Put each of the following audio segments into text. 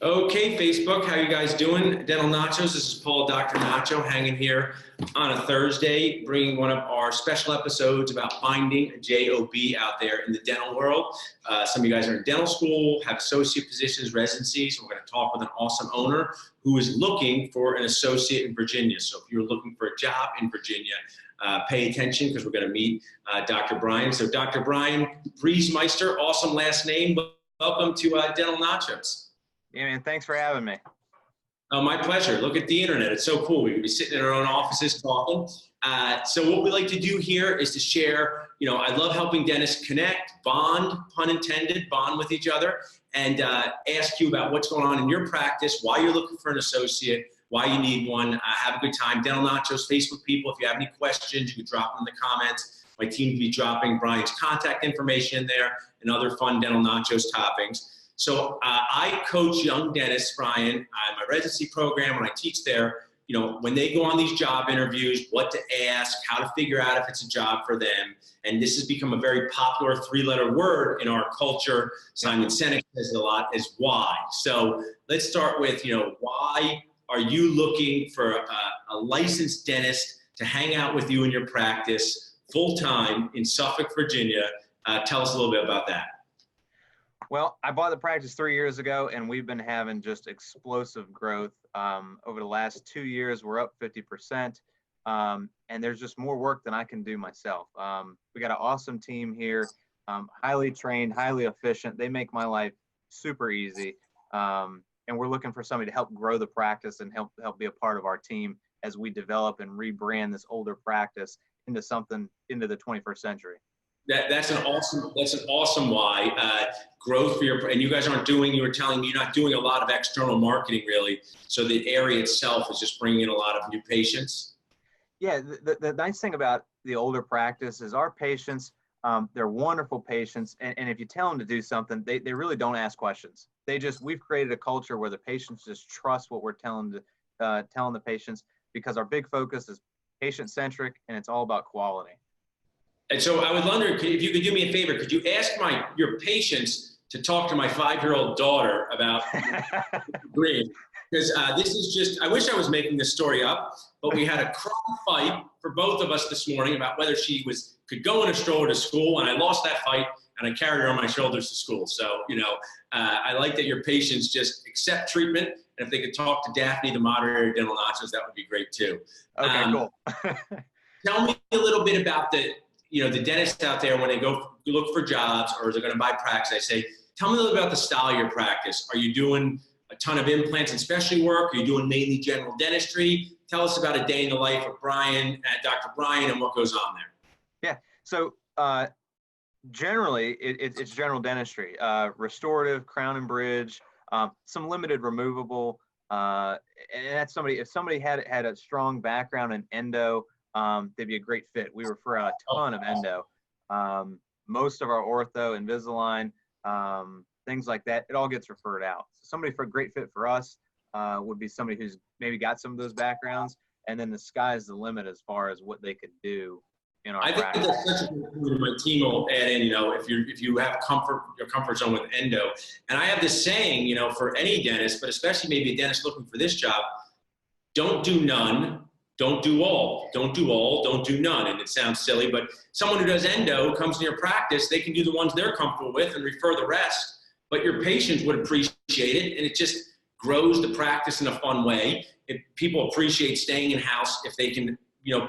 Okay, Facebook, how you guys doing? Dental Nachos, this is Paul, Dr. Nacho, hanging here on a Thursday, bringing one of our special episodes about finding a job out there in the dental world. Some of you guys are in dental school, have associate positions, residencies. We're going to talk with an awesome owner who is looking for an associate in Virginia. So if you're looking for a job in Virginia, pay attention because we're going to meet Dr. Brian. So Dr. Brian Briesemeister, awesome last name. Welcome to Dental Nachos. Yeah, man, thanks for having me. Oh, my pleasure. Look at the internet. It's so cool. We could be sitting in our own offices talking. So what we like to do here is to share, I love helping dentists connect, bond, pun intended, bond with each other, and ask you about what's going on in your practice, why you're looking for an associate, why you need one. Have a good time. Dental Nachos Facebook people, if you have any questions, you can drop them in the comments. My team will be dropping Brian's contact information in there and other fun Dental Nachos toppings. So I coach young dentists, Brian, my residency program, when I teach there, when they go on these job interviews, what to ask, how to figure out if it's a job for them. And this has become a very popular three-letter word in our culture. Simon Sinek says it a lot, is why. So let's start with, why are you looking for a licensed dentist to hang out with you in your practice full-time in Suffolk, Virginia? Tell us a little bit about that. Well, I bought the practice 3 years ago, and we've been having just explosive growth. Over the last 2 years, we're up 50%, and there's just more work than I can do myself. We got an awesome team here, highly trained, highly efficient. They make my life super easy, and we're looking for somebody to help grow the practice and help be a part of our team as we develop and rebrand this older practice into the 21st century. That's an awesome why. Growth for and you guys aren't doing, you were telling me you're not doing a lot of external marketing really. So the area itself is just bringing in a lot of new patients. Yeah, the nice thing about the older practice is our patients, they're wonderful patients. And if you tell them to do something, they really don't ask questions. We've created a culture where the patients just trust what we're telling the patients, because our big focus is patient-centric and it's all about quality. And so I would wonder if you could do me a favor, could you ask your patients to talk to my 5-year-old daughter about green? Because this is just, I wish I was making this story up, but we had a cry fight for both of us this morning about whether she could go in a stroller to school, and I lost that fight, and I carried her on my shoulders to school. So, I like that your patients just accept treatment, and if they could talk to Daphne, the moderator of Dental Nachos, that would be great too. Okay, cool. Tell me a little bit about the dentists out there when they go look for jobs or they're going to buy practice. I say, tell me a little about the style of your practice. Are you doing a ton of implants and specialty work? Are you doing mainly general dentistry? Tell us about a day in the life of Dr. Brian, and what goes on there. Yeah, so generally it's general dentistry, restorative, crown and bridge, some limited removable, and that's if somebody had a strong background in endo, they'd be a great fit. We refer out a ton of endo. Most of our ortho, Invisalign, things like that, it all gets referred out. So somebody for a great fit for us would be somebody who's maybe got some of those backgrounds, and then the sky's the limit as far as what they could do in our practice. I think that's such a good point. My team will add in, if you have your comfort zone with endo. And I have this saying, for any dentist, but especially maybe a dentist looking for this job, don't do none. Don't do all. Don't do all. Don't do none. And it sounds silly, but someone who does endo comes to your practice, they can do the ones they're comfortable with and refer the rest. But your patients would appreciate it, and it just grows the practice in a fun way. People appreciate staying in-house if they can,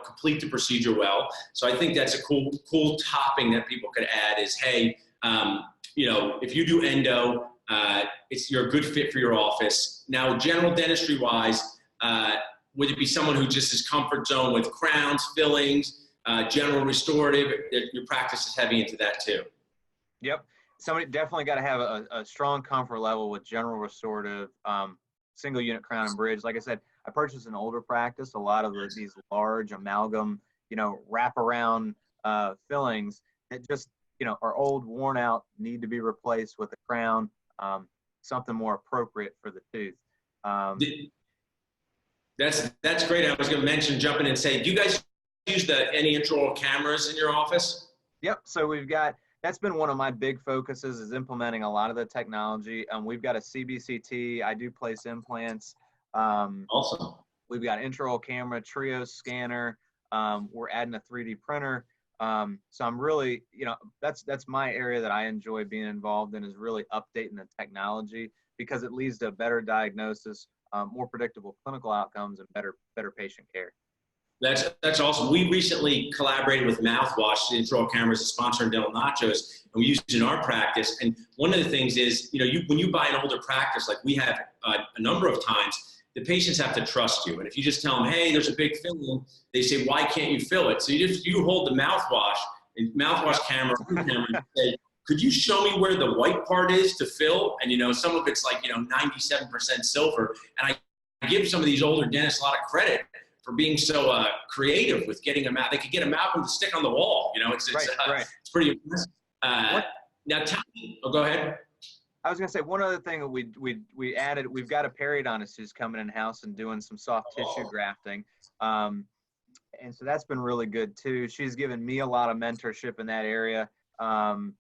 complete the procedure well. So I think that's a cool topping that people could add is, hey, if you do endo, you're a good fit for your office. Now, general dentistry-wise, would it be someone who just is comfort zone with crowns, fillings, general restorative? Your practice is heavy into that too. Yep. Somebody definitely got to have a strong comfort level with general restorative, single unit crown and bridge. Like I said, I purchased an older practice. A lot of these large amalgam, wraparound fillings that just, are old, worn out, need to be replaced with a crown, something more appropriate for the tooth. That's great. I was going to jump in and say, do you guys use any intraoral cameras in your office? Yep. So we've got that's been one of my big focuses, is implementing a lot of the technology. We've got a CBCT. I do place implants. Awesome. We've got intraoral camera, Trios scanner. We're adding a 3D printer. So I'm really, that's my area that I enjoy being involved in, is really updating the technology, because it leads to a better diagnosis, more predictable clinical outcomes, and better patient care. That's awesome. We recently collaborated with Mouthwash, the intraoral cameras, a sponsor in Dental Nachos, and we used it in our practice. And one of the things is, when you buy an older practice, like we have a number of times, the patients have to trust you. And if you just tell them, hey, there's a big filling, they say, why can't you fill it? So you hold the mouthwash camera, and say, could you show me where the white part is to fill? And some of it's like 97% silver. And I give some of these older dentists a lot of credit for being so creative with getting them out. They could get them out and stick on the wall. It's pretty impressive. Now tell me, go ahead. I was going to say, one other thing that we added, we've got a periodontist who's coming in-house and doing some soft tissue grafting. And so that's been really good too. She's given me a lot of mentorship in that area, and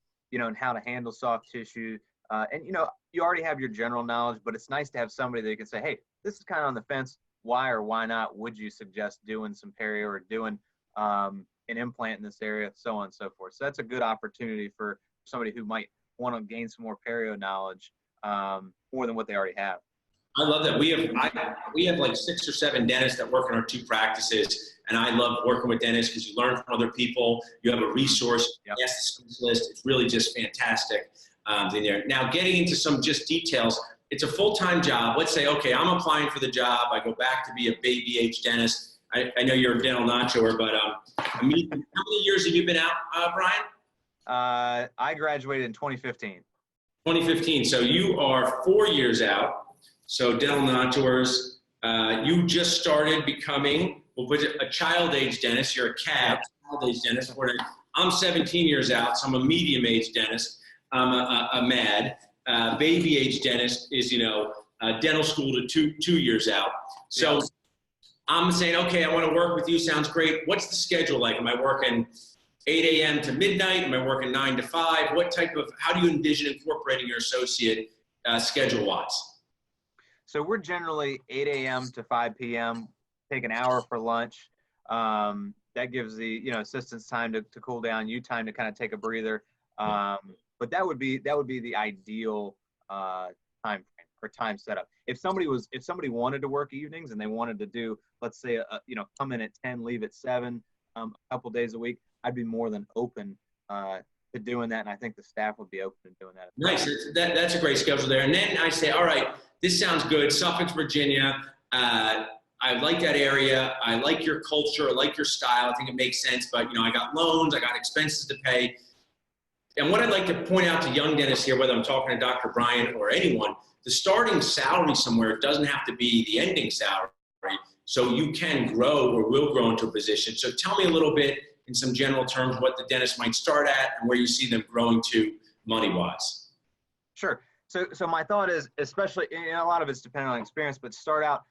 how to handle soft tissue. And you already have your general knowledge, but it's nice to have somebody that you can say, hey, this is kind of on the fence. Why or why not would you suggest doing some perio or doing an implant in this area, so on and so forth. So that's a good opportunity for somebody who might want to gain some more perio knowledge, more than what they already have. I love that. We have like 6 or 7 dentists that work in our 2 practices, and I love working with dentists because you learn from other people. You have a resource. Yep. Ask the specialist. It's really just fantastic in there. Now, getting into some just details. It's a full-time job. Let's say, okay, I'm applying for the job. I go back to be a baby age dentist. I know you're a dental nachoer, but how many years have you been out, Brian? I graduated in 2015. 2015. So you are 4 years out. So dental nachoers, you just started becoming, a child age dentist. You're a CAD, child age dentist. I'm 17 years out, so I'm a medium age dentist. I'm a MAD. Baby age dentist is, dental school to two years out. So I'm saying, okay, I want to work with you. Sounds great. What's the schedule like? Am I working 8 a.m. to midnight? Am I working 9 to 5? How do you envision incorporating your associate schedule-wise? So we're generally 8 a.m. to 5 p.m., take an hour for lunch. That gives the, assistants time to cool down, you time to kind of take a breather. But that would be the ideal time frame or time setup. If somebody wanted to work evenings and they wanted to do, let's say, come in at 10, leave at 7, a couple days a week, I'd be more than open to doing that, and I think the staff would be open to doing that. Nice. That's a great schedule there. And then I say, all right, this sounds good. Suffolk, Virginia. I like that area. I like your culture. I like your style. I think it makes sense. But I got loans. I got expenses to pay. And what I'd like to point out to young dentists here, whether I'm talking to Dr. Brian or anyone, the starting salary somewhere doesn't have to be the ending salary. So you can grow or will grow into a position. So tell me a little bit in some general terms what the dentist might start at and where you see them growing to money-wise. Sure. So my thought is, especially, a lot of it's dependent on experience, but start out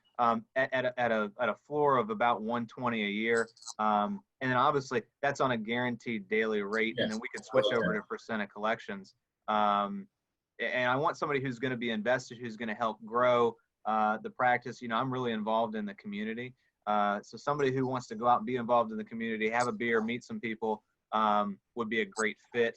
at a floor of about 120 a year. And then obviously that's on a guaranteed daily rate. Yes. And then we could switch over to percent of collections. And I want somebody who's going to be invested, who's going to help grow the practice. I'm really involved in the community. So somebody who wants to go out and be involved in the community, have a beer, meet some people, would be a great fit.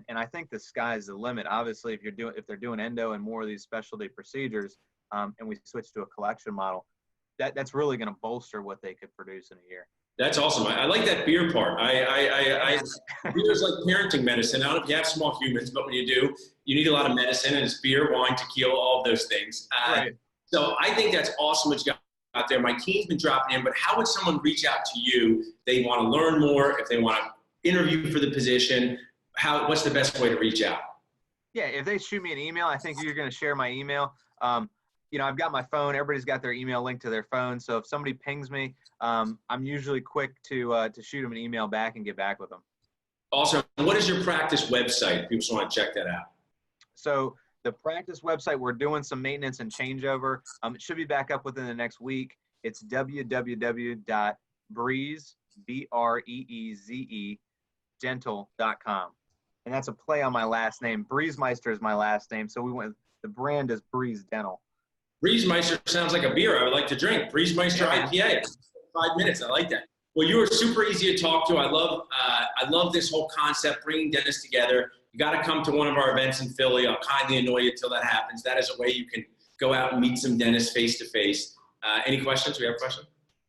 And I think the sky's the limit. Obviously, if they're doing endo and more of these specialty procedures, and we switch to a collection model, that's really going to bolster what they could produce in a year. That's awesome. I like that beer part. Beer is like parenting medicine. I don't know if you have small humans, but when you do, you need a lot of medicine, and it's beer, wine, tequila, all of those things. Right. So I think that's awesome what you got out there. My team's been dropping in, but how would someone reach out to you? They want to learn more, if they want to interview for the position, what's the best way to reach out? Yeah, if they shoot me an email, I think you're going to share my email. I've got my phone. Everybody's got their email linked to their phone. So if somebody pings me, I'm usually quick to shoot them an email back and get back with them. Awesome. What is your practice website? People just want to check that out. So the practice website, we're doing some maintenance and changeover. It should be back up within the next week. It's www.breeze, BREEZE, dental.com. and that's a play on my last name. Briesemeister is my last name, so we went. The brand is Breeze Dental. Briesemeister sounds like a beer I would like to drink. Briesemeister IPA. 5 minutes. I like that. Well, you are super easy to talk to. I love this whole concept, bringing dentists together. You got to come to one of our events in Philly. I'll kindly annoy you until that happens. That is a way you can go out and meet some dentists face to face. Any questions? We have a question?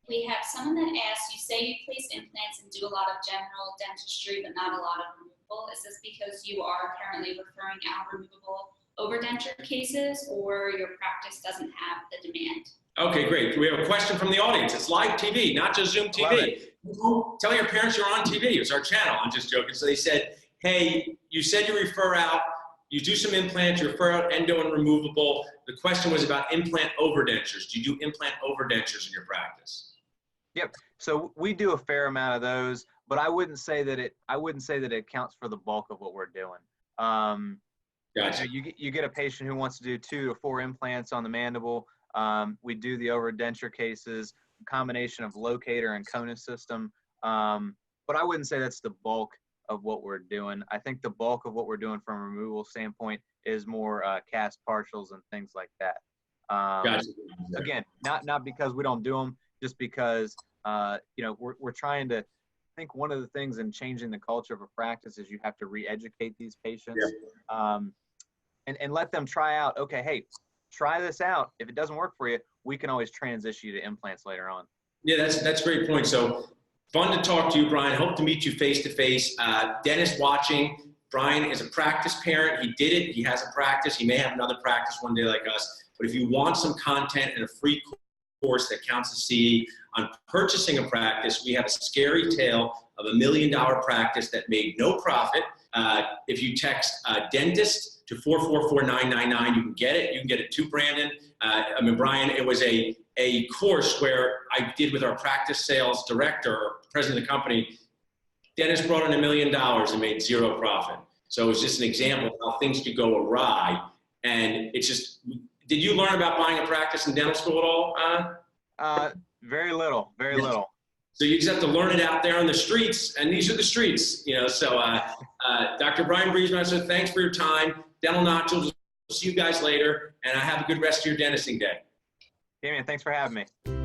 We have someone that asks, you say you place implants and do a lot of general dentistry, but not a lot of removable. Is this because you are currently referring out removable overdenture cases, or your practice doesn't have the demand? Okay, great. We have a question from the audience. It's live TV, not just Zoom TV. Tell your parents you're on TV. It's our channel. I'm just joking. So they said, hey, you said you refer out, you do some implants, you refer out endo and removable. The question was about implant overdentures. Do you do implant overdentures in your practice? Yep. So we do a fair amount of those, but I wouldn't say that it accounts for the bulk of what we're doing. Gotcha. You get a patient who wants to do 2 to 4 implants on the mandible. We do the overdenture cases, a combination of locator and conus system. But I wouldn't say that's the bulk of what we're doing. I think the bulk of what we're doing from a removal standpoint is more cast partials and things like that. Gotcha. Again, not because we don't do them, just because we're trying to. I think one of the things in changing the culture of a practice is you have to re-educate these patients, and let them try out. Okay, hey, try this out. If it doesn't work for you, we can always transition you to implants later on. Yeah, that's a great point. So fun to talk to you, Brian. Hope to meet you face to face. Dennis watching. Brian is a practice parent. He did it. He has a practice. He may have another practice one day like us. But if you want some content and a free course that counts as CE on purchasing a practice, we have a scary tale of $1 million practice that made no profit. If you text dentist to 444999, you can get it. You can get it to Brandon. Brian, it was a course where I did with our practice sales director, or president of the company. Dennis brought in $1 million and made 0 profit. So it was just an example of how things could go awry. And it's just, did you learn about buying a practice in dental school at all? Very little, very little. So you just have to learn it out there on the streets, and these are the streets, So Dr. Brian Briesemeister, thanks for your time. Dental Nachos, see you guys later, and have a good rest of your dentisting day. Yeah, man, thanks for having me.